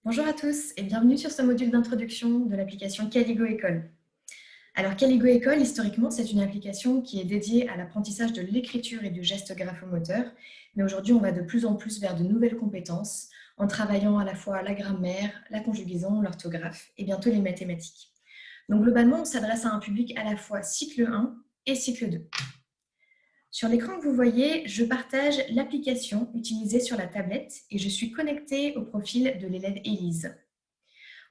Bonjour à tous et bienvenue sur ce module d'introduction de l'application Caligo École. Alors Caligo École, historiquement, c'est une application qui est dédiée à l'apprentissage de l'écriture et du geste graphomoteur, mais aujourd'hui on va de plus en plus vers de nouvelles compétences en travaillant à la fois la grammaire, la conjugaison, l'orthographe et bientôt les mathématiques. Donc globalement, on s'adresse à un public à la fois cycle 1 et cycle 2. Sur l'écran que vous voyez, je partage l'application utilisée sur la tablette et je suis connectée au profil de l'élève Élise.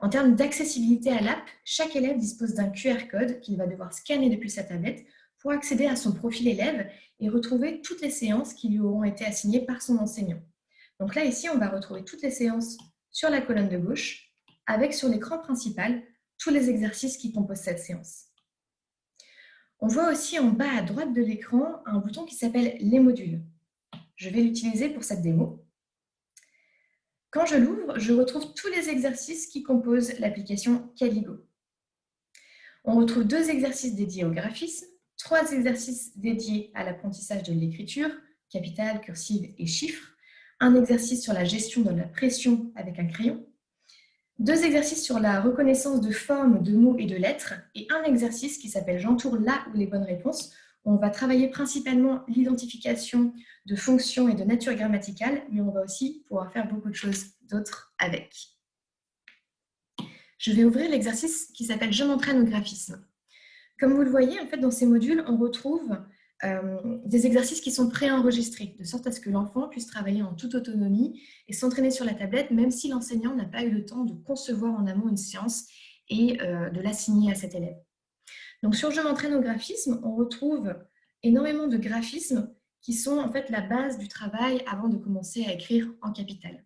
En termes d'accessibilité à l'app, chaque élève dispose d'un QR code qu'il va devoir scanner depuis sa tablette pour accéder à son profil élève et retrouver toutes les séances qui lui auront été assignées par son enseignant. Donc là, ici, on va retrouver toutes les séances sur la colonne de gauche, avec sur l'écran principal tous les exercices qui composent cette séance. On voit aussi en bas à droite de l'écran un bouton qui s'appelle « Les modules ». Je vais l'utiliser pour cette démo. Quand je l'ouvre, je retrouve tous les exercices qui composent l'application Caligo. On retrouve 2 exercices dédiés au graphisme, 3 exercices dédiés à l'apprentissage de l'écriture, capitale, cursive et chiffres, un exercice sur la gestion de la pression avec un crayon, 2 exercices sur la reconnaissance de formes, de mots et de lettres, et un exercice qui s'appelle « J'entoure là ou les bonnes réponses », où on va travailler principalement l'identification de fonctions et de nature grammaticale, mais on va aussi pouvoir faire beaucoup de choses d'autres avec. Je vais ouvrir l'exercice qui s'appelle « Je m'entraîne au graphisme ». Comme vous le voyez, en fait, dans ces modules, on retrouve des exercices qui sont préenregistrés, de sorte à ce que l'enfant puisse travailler en toute autonomie et s'entraîner sur la tablette, même si l'enseignant n'a pas eu le temps de concevoir en amont une séance et de l'assigner à cet élève. Donc sur Je m'entraîne au graphisme, on retrouve énormément de graphismes qui sont en fait la base du travail avant de commencer à écrire en capitale.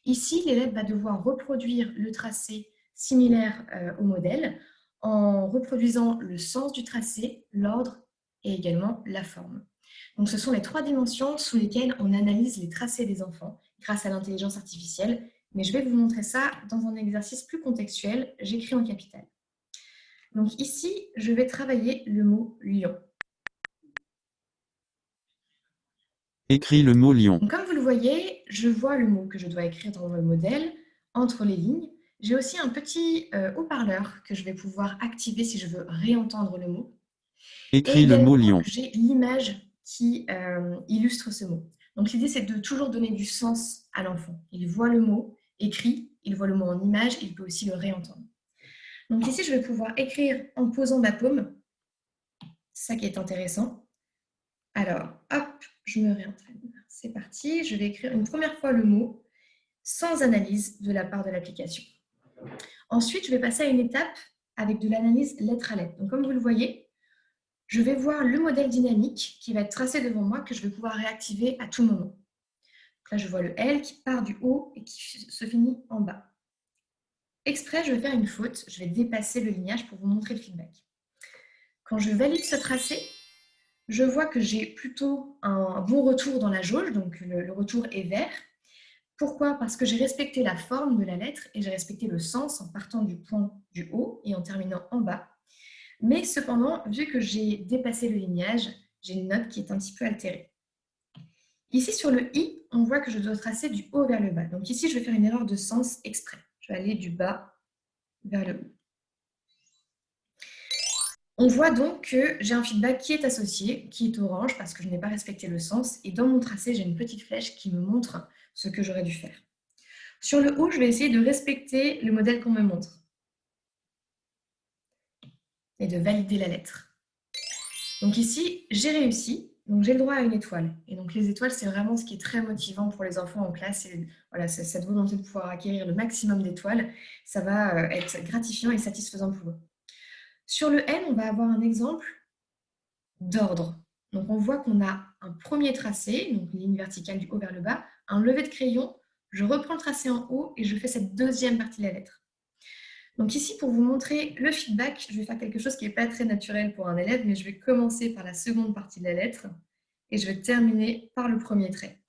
Ici, l'élève va devoir reproduire le tracé similaire au modèle en reproduisant le sens du tracé, l'ordre et également la forme. Donc, ce sont les 3 dimensions sous lesquelles on analyse les tracés des enfants grâce à l'intelligence artificielle, mais je vais vous montrer ça dans un exercice plus contextuel, j'écris en capitale. Donc ici, je vais travailler le mot lion. Écris le mot lion. Donc, comme vous le voyez, je vois le mot que je dois écrire dans le modèle entre les lignes. J'ai aussi un petit haut-parleur que je vais pouvoir activer si je veux réentendre le mot. Et Écris le mot également, lion. j'ai l'image qui illustre ce mot. Donc, l'idée, c'est de toujours donner du sens à l'enfant. Il voit le mot écrit, il voit le mot en image, il peut aussi le réentendre. Donc ici, je vais pouvoir écrire en posant ma paume. C'est ça qui est intéressant. Alors, hop, je me réentraîne. C'est parti, je vais écrire une première fois le mot sans analyse de la part de l'application. Ensuite, je vais passer à une étape avec de l'analyse lettre à lettre. Donc, comme vous le voyez, je vais voir le modèle dynamique qui va être tracé devant moi, que je vais pouvoir réactiver à tout moment. Donc là, je vois le L qui part du haut et qui se finit en bas. Exprès, je vais faire une faute, je vais dépasser le lignage pour vous montrer le feedback. Quand je valide ce tracé, je vois que j'ai plutôt un bon retour dans la jauge, donc le retour est vert. Pourquoi? Parce que j'ai respecté la forme de la lettre et j'ai respecté le sens en partant du point du haut et en terminant en bas. Mais cependant, vu que j'ai dépassé le lignage, j'ai une note qui est un petit peu altérée. Ici, sur le I, on voit que je dois tracer du haut vers le bas. Donc ici, je vais faire une erreur de sens exprès. Je vais aller du bas vers le haut. On voit donc que j'ai un feedback qui est associé, qui est orange parce que je n'ai pas respecté le sens. Et dans mon tracé, j'ai une petite flèche qui me montre ce que j'aurais dû faire. Sur le haut, je vais essayer de respecter le modèle qu'on me montre et de valider la lettre. Donc ici, j'ai réussi, donc j'ai le droit à une étoile. Et donc les étoiles, c'est vraiment ce qui est très motivant pour les enfants en classe. Et voilà, cette volonté de pouvoir acquérir le maximum d'étoiles, ça va être gratifiant et satisfaisant pour eux. Sur le N, on va avoir un exemple d'ordre. Donc on voit qu'on a un premier tracé, donc une ligne verticale du haut vers le bas, un lever de crayon, je reprends le tracé en haut et je fais cette deuxième partie de la lettre. Donc ici, pour vous montrer le feedback, je vais faire quelque chose qui n'est pas très naturel pour un élève, mais je vais commencer par la seconde partie de la lettre et je vais terminer par le premier trait.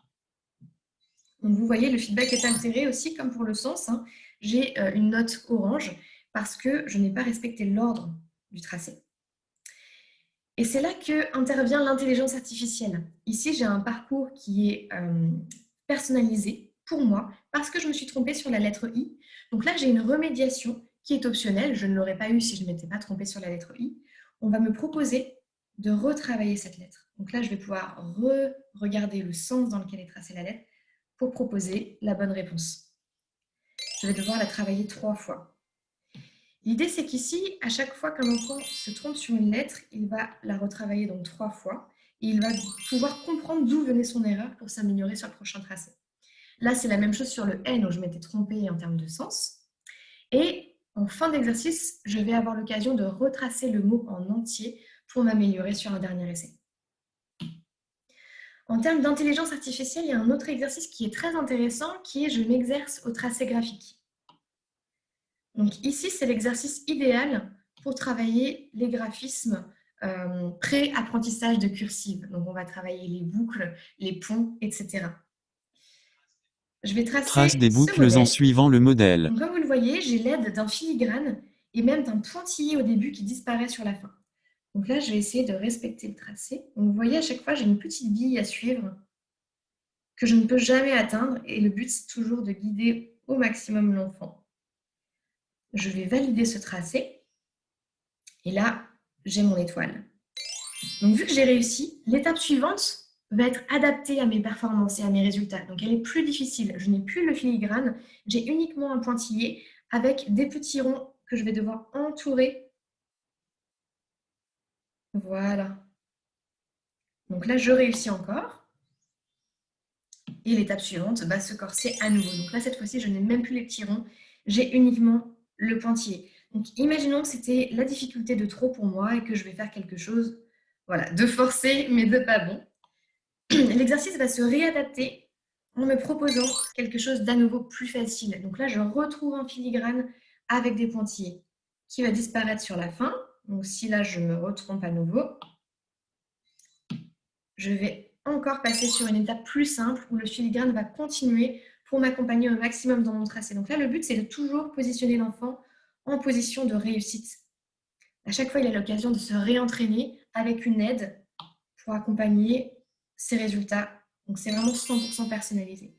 Donc vous voyez, le feedback est altéré aussi, comme pour le sens. J'ai une note orange parce que je n'ai pas respecté l'ordre du tracé. Et c'est là qu'intervient l'intelligence artificielle. Ici, j'ai un parcours qui est personnalisé pour moi parce que je me suis trompée sur la lettre I. Donc là, j'ai une remédiation qui est optionnelle. Je ne l'aurais pas eu si je ne m'étais pas trompée sur la lettre I. On va me proposer de retravailler cette lettre. Donc là, je vais pouvoir regarder le sens dans lequel est tracée la lettre pour proposer la bonne réponse. Je vais devoir la travailler 3 fois. L'idée, c'est qu'ici, à chaque fois qu'un enfant se trompe sur une lettre, il va la retravailler donc 3 fois et il va pouvoir comprendre d'où venait son erreur pour s'améliorer sur le prochain tracé. Là, c'est la même chose sur le N où je m'étais trompée en termes de sens. Et en fin d'exercice, je vais avoir l'occasion de retracer le mot en entier pour m'améliorer sur un dernier essai. En termes d'intelligence artificielle, il y a un autre exercice qui est très intéressant, qui est je m'exerce au tracé graphique. Donc ici, c'est l'exercice idéal pour travailler les graphismes pré-apprentissage de cursive. Donc on va travailler les boucles, les ponts, etc. Je vais Trace tracer des ce boucles modèle. en suivant le modèle. Donc, comme vous le voyez, j'ai l'aide d'un filigrane et même d'un pointillé au début qui disparaît sur la fin. Donc là, je vais essayer de respecter le tracé. Donc, vous voyez, à chaque fois, j'ai une petite bille à suivre que je ne peux jamais atteindre et le but, c'est toujours de guider au maximum l'enfant. Je vais valider ce tracé et là, j'ai mon étoile. Donc, vu que j'ai réussi, l'étape suivante va être adaptée à mes performances et à mes résultats. Donc, elle est plus difficile. Je n'ai plus le filigrane, j'ai uniquement un pointillé avec des petits ronds que je vais devoir entourer. Voilà. Donc là, je réussis encore. Et l'étape suivante va se corser à nouveau. Donc là, cette fois-ci, je n'ai même plus les petits ronds, j'ai uniquement le pointillé. Donc, imaginons que c'était la difficulté de trop pour moi et que je vais faire quelque chose, voilà, de forcé, mais de pas bon. L'exercice va se réadapter en me proposant quelque chose d'à nouveau plus facile. Donc là, je retrouve un filigrane avec des pointillés qui va disparaître sur la fin. Donc si là, je me retrompe à nouveau, je vais encore passer sur une étape plus simple où le filigrane va continuer pour m'accompagner au maximum dans mon tracé. Donc là, le but, c'est de toujours positionner l'enfant en position de réussite. À chaque fois, il a l'occasion de se réentraîner avec une aide pour accompagner ses résultats. Donc, c'est vraiment 100% personnalisé.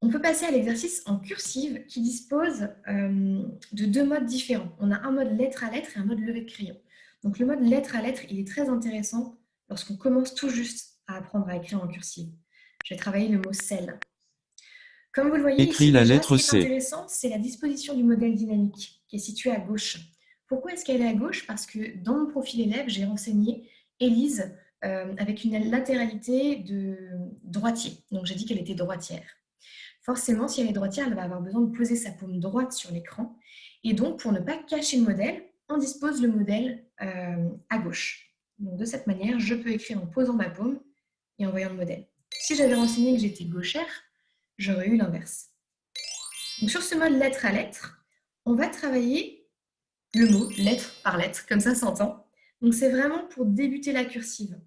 On peut passer à l'exercice en cursive qui dispose de 2 modes différents. On a un mode lettre à lettre et un mode levée de crayon. Donc, le mode lettre à lettre, il est très intéressant lorsqu'on commence tout juste à apprendre à écrire en cursive. Je vais travailler le mot celle. Comme vous le voyez Écris ici, la déjà, lettre ce qui est C. intéressant, c'est la disposition du modèle dynamique qui est situé à gauche. Pourquoi est-ce qu'elle est à gauche? Parce que dans mon profil élève, j'ai renseigné Élise avec une latéralité de droitier. Donc, j'ai dit qu'elle était droitière. Forcément, si elle est droitière, elle va avoir besoin de poser sa paume droite sur l'écran. Et donc, pour ne pas cacher le modèle, on dispose le modèle à gauche. Donc, de cette manière, je peux écrire en posant ma paume et en voyant le modèle. Si j'avais renseigné que j'étais gauchère, j'aurais eu l'inverse. Donc, sur ce mode lettre à lettre, on va travailler le mot lettre par lettre, comme ça s'entend. Donc, c'est vraiment pour débuter la cursive.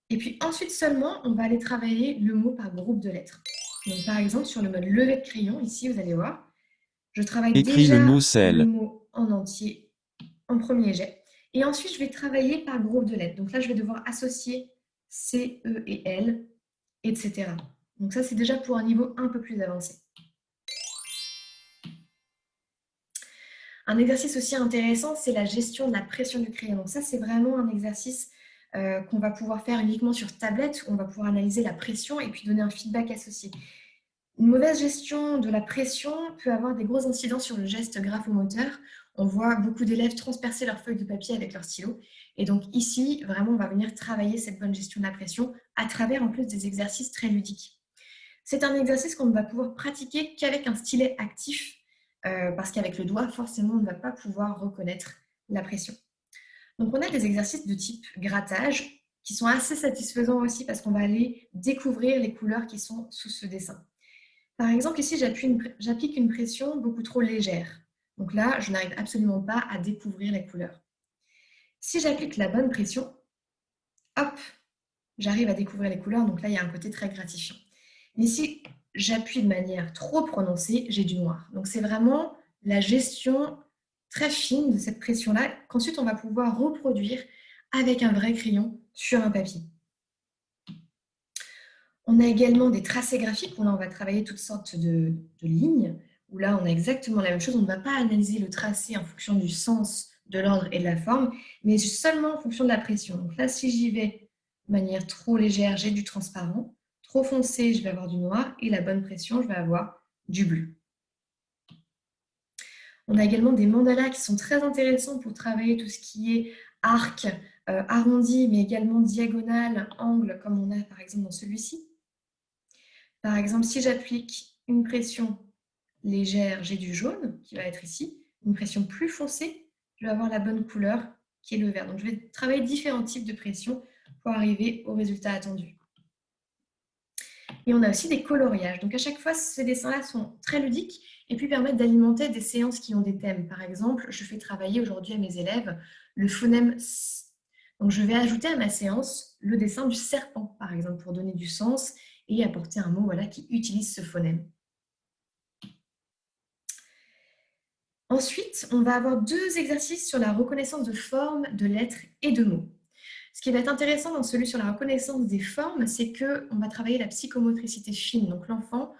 Et puis ensuite seulement, on va aller travailler le mot par groupe de lettres. Donc, par exemple, sur le mode levé de crayon, ici, vous allez voir, je travaille Écris déjà le mot le celle. mot en entier en premier jet. Et ensuite, je vais travailler par groupe de lettres. Donc là, je vais devoir associer C, E et L, etc. Donc ça, c'est déjà pour un niveau un peu plus avancé. Un exercice aussi intéressant, c'est la gestion de la pression du crayon. Donc ça, c'est vraiment un exercice qu'on va pouvoir faire uniquement sur tablette, où on va pouvoir analyser la pression et puis donner un feedback associé. Une mauvaise gestion de la pression peut avoir des gros incidents sur le geste graphomoteur. On voit beaucoup d'élèves transpercer leurs feuilles de papier avec leur stylo. Et donc ici, vraiment, on va venir travailler cette bonne gestion de la pression à travers en plus des exercices très ludiques. C'est un exercice qu'on ne va pouvoir pratiquer qu'avec un stylet actif, parce qu'avec le doigt, forcément, on ne va pas pouvoir reconnaître la pression. Donc, on a des exercices de type grattage qui sont assez satisfaisants aussi parce qu'on va aller découvrir les couleurs qui sont sous ce dessin. Par exemple, ici, j'applique une pression beaucoup trop légère. Donc là, je n'arrive absolument pas à découvrir les couleurs. Si j'applique la bonne pression, hop, j'arrive à découvrir les couleurs. Donc là, il y a un côté très gratifiant. Mais si j'appuie de manière trop prononcée, j'ai du noir. Donc c'est vraiment la gestion très fine de cette pression-là qu'ensuite on va pouvoir reproduire avec un vrai crayon sur un papier. On a également des tracés graphiques où là, on va travailler toutes sortes de lignes, où là, on a exactement la même chose. On ne va pas analyser le tracé en fonction du sens, de l'ordre et de la forme, mais seulement en fonction de la pression. Donc là, si j'y vais de manière trop légère, j'ai du transparent. Trop foncé, je vais avoir du noir. Et la bonne pression, je vais avoir du bleu. On a également des mandalas qui sont très intéressants pour travailler tout ce qui est arc, arrondi, mais également diagonale, angle, comme on a par exemple dans celui-ci. Par exemple, si j'applique une pression légère, j'ai du jaune qui va être ici. Une pression plus foncée, je vais avoir la bonne couleur qui est le vert. Donc, je vais travailler différents types de pression pour arriver au résultat attendu. Et on a aussi des coloriages. Donc, à chaque fois, ces dessins-là sont très ludiques et puis permettent d'alimenter des séances qui ont des thèmes. Par exemple, je fais travailler aujourd'hui à mes élèves le phonème S. Donc, je vais ajouter à ma séance le dessin du serpent, par exemple, pour donner du sens et apporter un mot qui utilise ce phonème. Ensuite, on va avoir 2 exercices sur la reconnaissance de formes, de lettres et de mots. Ce qui va être intéressant dans celui sur la reconnaissance des formes, c'est qu'on va travailler la psychomotricité fine. Donc l'enfant,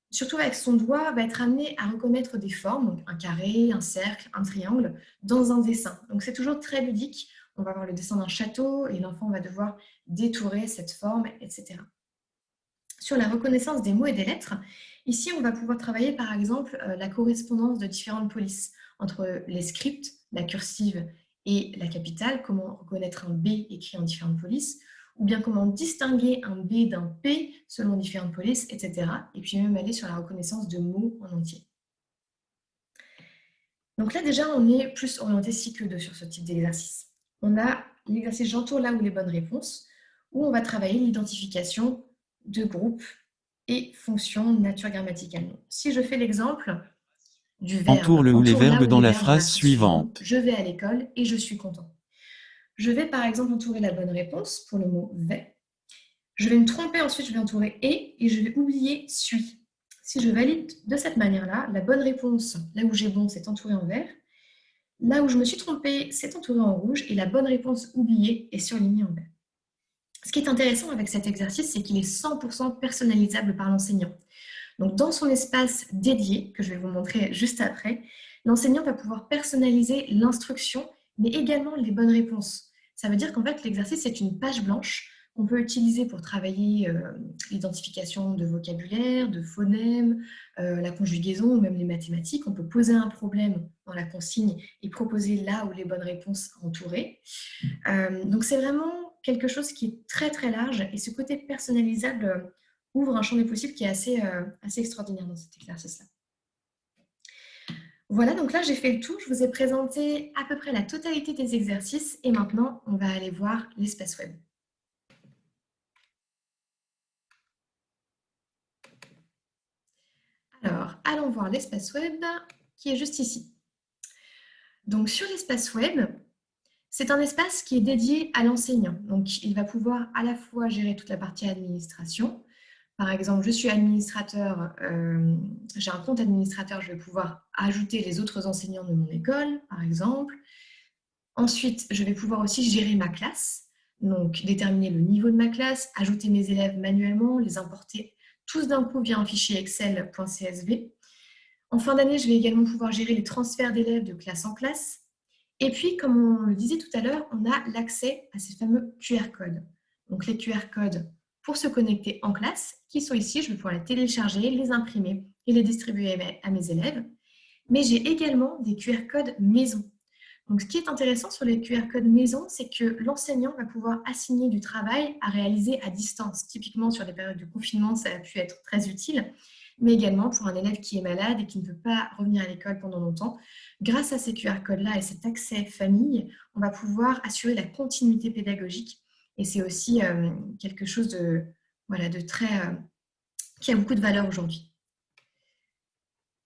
surtout avec son doigt, va être amené à reconnaître des formes, donc un carré, un cercle, un triangle, dans un dessin. Donc c'est toujours très ludique. On va avoir le dessin d'un château et l'enfant va devoir détourer cette forme, etc. Sur la reconnaissance des mots et des lettres, ici, on va pouvoir travailler par exemple la correspondance de différentes polices entre les scripts, la cursive et la capitale, comment reconnaître un B écrit en différentes polices, ou bien comment distinguer un B d'un P selon différentes polices, etc. Et puis même aller sur la reconnaissance de mots en entier. Donc là déjà, on est plus orienté cycle 2 sur ce type d'exercice. On a l'exercice j'entoure là où les bonnes réponses, où on va travailler l'identification de groupes et fonctions nature grammaticale. Si je fais l'exemple du verbe, Entoure le ou les entoure là verbes où dans les la verbes dans la phrase phrase suivante, suivante. je vais à l'école et je suis content. Je vais par exemple entourer la bonne réponse pour le mot vais. Je vais me tromper, ensuite je vais entourer et je vais oublier suis. Si je valide de cette manière-là, la bonne réponse, là où j'ai bon, c'est entouré en vert. Là où je me suis trompée, c'est entouré en rouge et la bonne réponse oubliée est surlignée en vert. Ce qui est intéressant avec cet exercice, c'est qu'il est 100% personnalisable par l'enseignant. Donc, dans son espace dédié, que je vais vous montrer juste après, l'enseignant va pouvoir personnaliser l'instruction, mais également les bonnes réponses. Ça veut dire qu'en fait, l'exercice est une page blanche qu'on peut utiliser pour travailler l'identification de vocabulaire, de phonèmes, la conjugaison ou même les mathématiques. On peut poser un problème dans la consigne et proposer là où les bonnes réponses entourées. Donc, c'est vraiment quelque chose qui est très, très large et ce côté personnalisable ouvre un champ des possibles qui est assez extraordinaire dans cet exercice-là. Voilà, donc là, j'ai fait le tour. Je vous ai présenté à peu près la totalité des exercices et maintenant, on va aller voir l'espace web. Alors, allons voir l'espace web qui est juste ici. Donc, sur l'espace web, c'est un espace qui est dédié à l'enseignant. Donc, il va pouvoir à la fois gérer toute la partie administration. Par exemple, je suis administrateur, j'ai un compte administrateur, je vais pouvoir ajouter les autres enseignants de mon école, par exemple. Ensuite, je vais pouvoir aussi gérer ma classe, donc déterminer le niveau de ma classe, ajouter mes élèves manuellement, les importer tous d'un coup via un fichier Excel.csv. En fin d'année, je vais également pouvoir gérer les transferts d'élèves de classe en classe. Et puis, comme on le disait tout à l'heure, on a l'accès à ces fameux QR codes. Donc, les QR codes pour se connecter en classe, qui sont ici, je vais pouvoir les télécharger, les imprimer et les distribuer à mes élèves. Mais j'ai également des QR codes maison. Donc, ce qui est intéressant sur les QR codes maison, c'est que l'enseignant va pouvoir assigner du travail à réaliser à distance. Typiquement, sur les périodes de confinement, ça a pu être très utile, mais également pour un élève qui est malade et qui ne peut pas revenir à l'école pendant longtemps. Grâce à ces QR codes-là et cet accès famille, on va pouvoir assurer la continuité pédagogique. Et c'est aussi quelque chose de très qui a beaucoup de valeur aujourd'hui.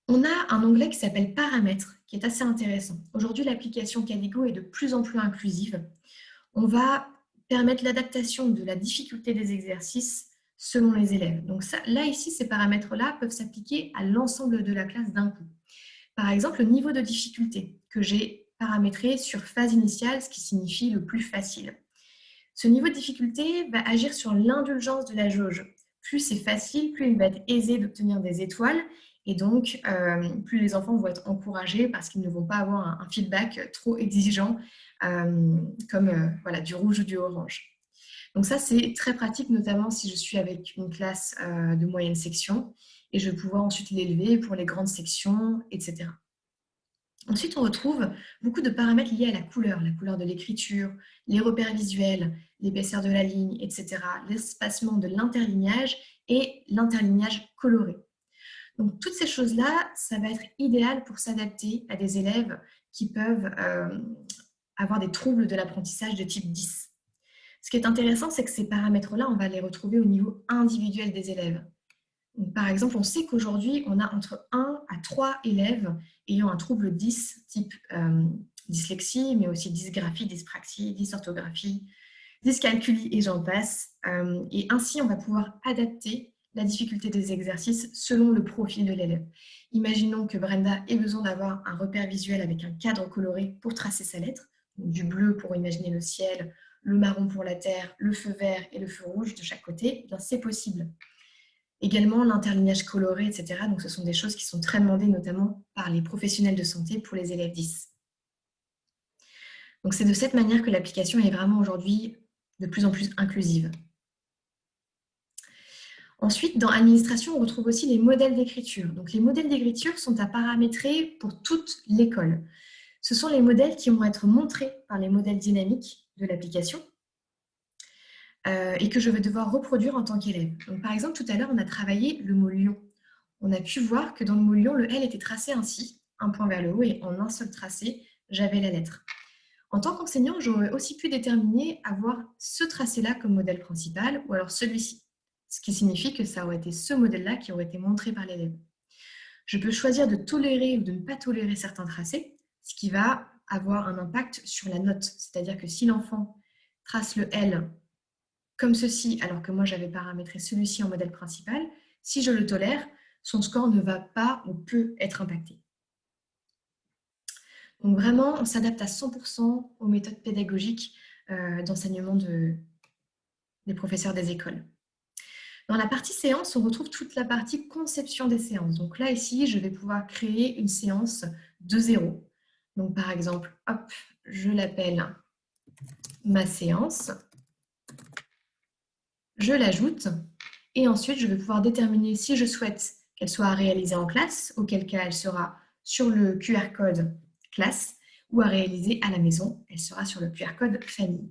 On a un onglet qui s'appelle Paramètres, qui est assez intéressant. Aujourd'hui, l'application Caligo est de plus en plus inclusive. On va permettre l'adaptation de la difficulté des exercices selon les élèves. Donc ça, là, ici, ces paramètres-là peuvent s'appliquer à l'ensemble de la classe d'un coup. Par exemple, le niveau de difficulté que j'ai paramétré sur phase initiale, ce qui signifie le plus facile. Ce niveau de difficulté va agir sur l'indulgence de la jauge plus c'est facile, plus il va être aisé d'obtenir des étoiles. Et donc, plus les enfants vont être encouragés parce qu'ils ne vont pas avoir un feedback trop exigeant comme voilà, du rouge ou du orange. Donc ça, c'est très pratique, notamment si je suis avec une classe de moyenne section et je vais pouvoir ensuite l'élever pour les grandes sections, etc. Ensuite, on retrouve beaucoup de paramètres liés à la couleur de l'écriture, les repères visuels, l'épaisseur de la ligne, etc., l'espacement de l'interlignage et l'interlignage coloré. Donc, toutes ces choses-là, ça va être idéal pour s'adapter à des élèves qui peuvent avoir des troubles de l'apprentissage de type 10. Ce qui est intéressant, c'est que ces paramètres-là, on va les retrouver au niveau individuel des élèves. Donc, par exemple, on sait qu'aujourd'hui, on a entre 1 à 3 élèves ayant un trouble 10, type dyslexie, mais aussi dysgraphie, dyspraxie, dysorthographie, dyscalculie et j'en passe. Et ainsi, on va pouvoir adapter la difficulté des exercices selon le profil de l'élève. Imaginons que Brenda ait besoin d'avoir un repère visuel avec un cadre coloré pour tracer sa lettre, donc du bleu pour imaginer le ciel, le marron pour la terre, le feu vert et le feu rouge de chaque côté, c'est possible. Également l'interlignage coloré, etc. Donc ce sont des choses qui sont très demandées notamment par les professionnels de santé pour les élèves 10. Donc c'est de cette manière que l'application est vraiment aujourd'hui de plus en plus inclusive. Ensuite, dans administration, on retrouve aussi les modèles d'écriture. Donc les modèles d'écriture sont à paramétrer pour toute l'école. Ce sont les modèles qui vont être montrés par les modèles dynamiques de l'application et que je vais devoir reproduire en tant qu'élève. Donc par exemple, tout à l'heure, on a travaillé le mot lion. On a pu voir que dans le mot lion, le L était tracé ainsi, un point vers le haut, et en un seul tracé, j'avais la lettre. En tant qu'enseignant, j'aurais aussi pu déterminer avoir ce tracé-là comme modèle principal, ou alors celui-ci, ce qui signifie que ça aurait été ce modèle-là qui aurait été montré par l'élève. Je peux choisir de tolérer ou de ne pas tolérer certains tracés, ce qui va avoir un impact sur la note. C'est-à-dire que si l'enfant trace le L comme ceci, alors que moi j'avais paramétré celui-ci en modèle principal, si je le tolère, son score ne va pas ou peut être impacté. Donc vraiment, on s'adapte à 100% aux méthodes pédagogiques d'enseignement des professeurs des écoles. Dans la partie séance, on retrouve toute la partie conception des séances. Donc là, ici, je vais pouvoir créer une séance de 0. Donc par exemple, hop, je l'appelle ma séance. Je l'ajoute et ensuite, je vais pouvoir déterminer si je souhaite qu'elle soit réalisée en classe, auquel cas elle sera sur le QR code classe, ou à réaliser à la maison, elle sera sur le QR code famille.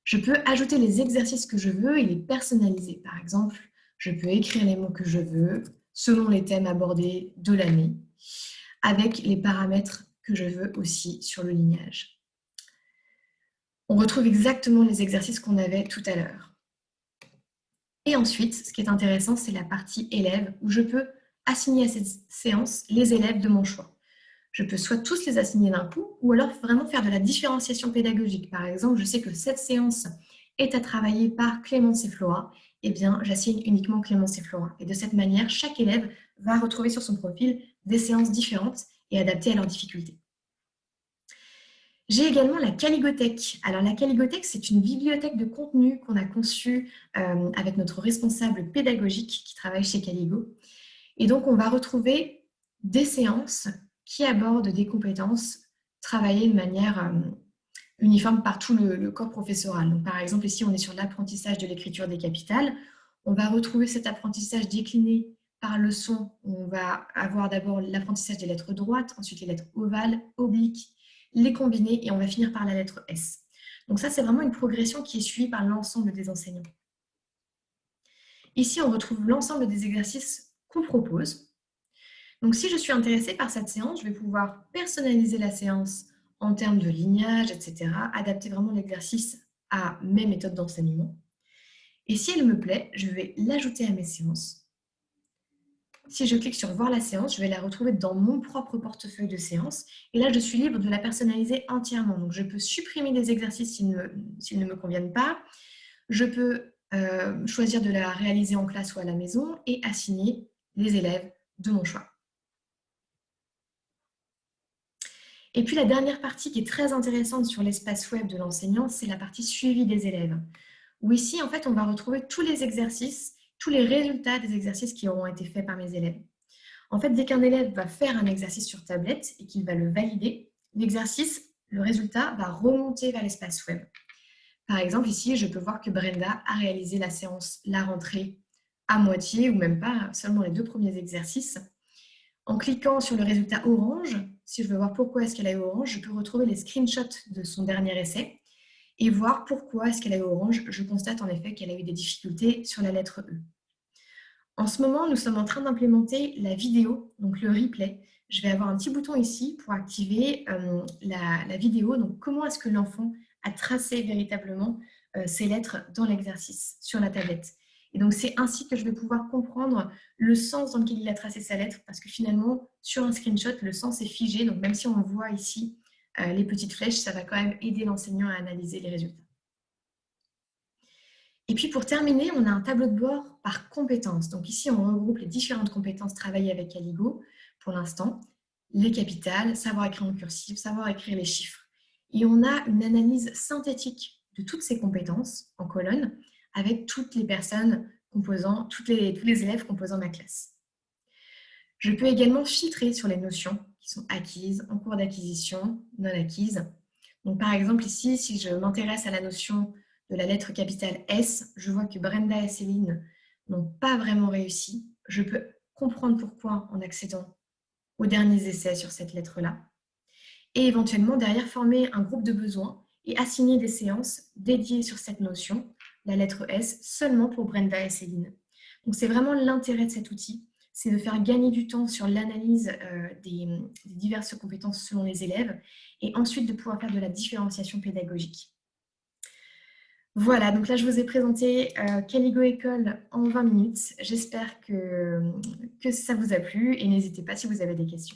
Je peux ajouter les exercices que je veux et les personnaliser. Par exemple, je peux écrire les mots que je veux selon les thèmes abordés de l'année, avec les paramètres que je veux aussi sur le lignage. On retrouve exactement les exercices qu'on avait tout à l'heure. Et ensuite, ce qui est intéressant, c'est la partie élèves, où je peux assigner à cette séance les élèves de mon choix. Je peux soit tous les assigner d'un coup, ou alors vraiment faire de la différenciation pédagogique. Par exemple, je sais que cette séance est à travailler par Clémence et Flora, eh bien, j'assigne uniquement Clémence et Flora. Et de cette manière, chaque élève va retrouver sur son profil des séances différentes et adaptées à leurs difficultés. J'ai également la Caligothèque. Alors la Caligothèque, c'est une bibliothèque de contenu qu'on a conçue avec notre responsable pédagogique qui travaille chez Caligo. Et donc, on va retrouver des séances qui abordent des compétences travaillées de manière uniforme par tout le corps professoral. Donc, par exemple, ici, on est sur l'apprentissage de l'écriture des capitales. On va retrouver cet apprentissage décliné par leçon. On va avoir d'abord l'apprentissage des lettres droites, ensuite les lettres ovales, obliques, les combiner et on va finir par la lettre S. Donc ça, c'est vraiment une progression qui est suivie par l'ensemble des enseignants. Ici, on retrouve l'ensemble des exercices qu'on propose. Donc si je suis intéressée par cette séance, je vais pouvoir personnaliser la séance en termes de lignage, etc., adapter vraiment l'exercice à mes méthodes d'enseignement. Et si elle me plaît, je vais l'ajouter à mes séances. Si je clique sur « Voir la séance », je vais la retrouver dans mon propre portefeuille de séances. Et là, je suis libre de la personnaliser entièrement. Donc, je peux supprimer des exercices s'ils ne me conviennent pas. Je peux choisir de la réaliser en classe ou à la maison et assigner les élèves de mon choix. Et puis, la dernière partie qui est très intéressante sur l'espace web de l'enseignant, c'est la partie suivi des élèves. où ici, en fait, on va retrouver tous les exercices, tous les résultats des exercices qui auront été faits par mes élèves. En fait, dès qu'un élève va faire un exercice sur tablette et qu'il va le valider, l'exercice, le résultat, va remonter vers l'espace web. Par exemple, ici, je peux voir que Brenda a réalisé la séance La rentrée à moitié ou même pas, seulement les 2 premiers exercices. En cliquant sur le résultat orange, si je veux voir pourquoi est-ce qu'elle a eu orange, je peux retrouver les screenshots de son dernier essai et voir pourquoi est-ce qu'elle a eu orange. Je constate en effet qu'elle a eu des difficultés sur la lettre E. En ce moment, nous sommes en train d'implémenter la vidéo, donc le replay. Je vais avoir un petit bouton ici pour activer la vidéo. Donc, comment est-ce que l'enfant a tracé véritablement ses lettres dans l'exercice sur la tablette. Et donc, c'est ainsi que je vais pouvoir comprendre le sens dans lequel il a tracé sa lettre, parce que finalement, sur un screenshot, le sens est figé. Donc, même si on voit ici les petites flèches, ça va quand même aider l'enseignant à analyser les résultats. Et puis pour terminer, on a un tableau de bord par compétences. Donc ici, on regroupe les différentes compétences travaillées avec Caligo pour l'instant. Les capitales, savoir écrire en cursive, savoir écrire les chiffres. Et on a une analyse synthétique de toutes ces compétences en colonne avec toutes les personnes composant, tous les élèves composant ma classe. Je peux également filtrer sur les notions qui sont acquises, en cours d'acquisition, non acquises. Donc par exemple ici, si je m'intéresse à la notion de la lettre capitale S, je vois que Brenda et Céline n'ont pas vraiment réussi. Je peux comprendre pourquoi en accédant aux derniers essais sur cette lettre-là. Et éventuellement, derrière, former un groupe de besoins et assigner des séances dédiées sur cette notion, la lettre S, seulement pour Brenda et Céline. Donc c'est vraiment l'intérêt de cet outil, c'est de faire gagner du temps sur l'analyse des diverses compétences selon les élèves et ensuite de pouvoir faire de la différenciation pédagogique. Voilà, donc là, je vous ai présenté Caligo École en 20 minutes. J'espère que ça vous a plu et n'hésitez pas si vous avez des questions.